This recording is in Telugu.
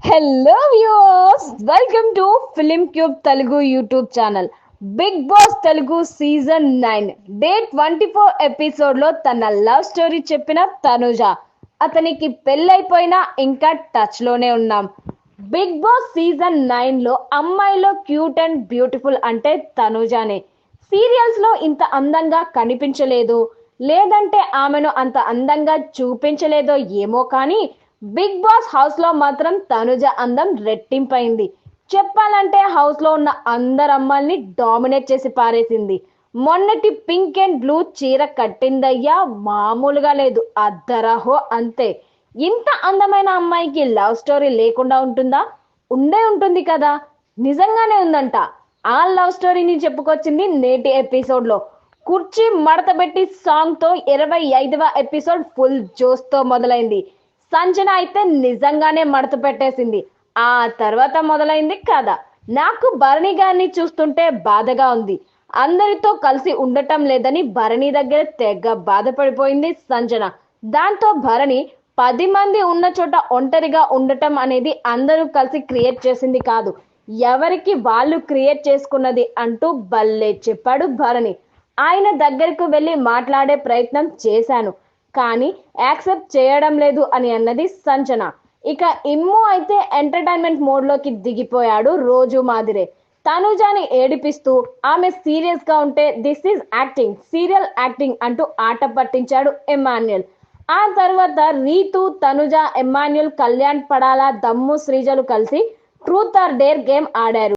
Hello viewers, welcome to Film Cube Telugu YouTube channel. Bigg Boss Telugu season 9 day 24 episode లో తన లవ్ స్టోరీ చెప్పిన తనుజ. అతనికి పెళ్ళైపోయినా ఇంకా టచ్ లోనే ఉన్నాం. బిగ్ బాస్ సీజన్ 9 లో అమ్మాయిలో క్యూట్ అండ్ బ్యూటిఫుల్ అంటే తనుజానే. సీరియల్స్ లో ఇంత అందంగా కనిపించలేదు, లేదంటే ఆమెను అంత అందంగా చూపించలేదో ఏమో కానీ బిగ్ బాస్ హౌస్ లో మాత్రం తనుజ అందం రెట్టింపైంది. చెప్పాలంటే హౌస్ లో ఉన్న అందరు అమ్మాయిల్ని డామినేట్ చేసి పారేసింది. మొన్నటి పింక్ అండ్ బ్లూ చీర కట్టిందయ్యా, మామూలుగా లేదు, అద్దరహో అంతే. ఇంత అందమైన అమ్మాయికి లవ్ స్టోరీ లేకుండా ఉంటుందా? ఉండే ఉంటుంది కదా. నిజంగానే ఉందంట. ఆ లవ్ స్టోరీని చెప్పుకొచ్చింది నేటి ఎపిసోడ్ లో. కుర్చీ మడతబెట్టి సాంగ్ తో 25వ ఎపిసోడ్ ఫుల్ జోస్ తో మొదలైంది. సంజన అయితే నిజంగానే మడత పెట్టేసింది. ఆ తర్వాత మొదలైంది కథ. నాకు భరణి గారిని చూస్తుంటే బాధగా ఉంది. అందరితో కలిసి ఉండటం లేదని భరణి దగ్గర తెగ బాధపడిపోయింది సంజన. దాంతో భరణి 10 మంది ఉన్న చోట ఒంటరిగా ఉండటం అనేది అందరూ కలిసి క్రియేట్ చేసింది కాదు, ఎవరికి వాళ్ళు క్రియేట్ చేసుకున్నది అంటూ భలే చెప్పాడు భరణి. ఆయన దగ్గరకు వెళ్ళి మాట్లాడే ప్రయత్నం చేశాను, కానీ యాక్సెప్ట్ చేయడం లేదు అని అన్నది సంజన. ఇక ఇమ్ము అయితే ఎంటర్టైన్మెంట్ మోడ్ లోకి దిగిపోయాడు రోజు మాదిరే. తనుజాని ఏడిపిస్తూ ఆమె సీరియస్ గా ఉంటే this is acting, serial acting అంటూ ఆట పట్టించాడు ఎమాన్యుయల్. ఆ తర్వాత రీతు, తనుజ, ఎమాన్యుయల్, కళ్యాణ్ పడాల, దమ్ము, శ్రీజలు కలిసి ట్రూత్ ఆర్ డేర్ గేమ్ ఆడారు.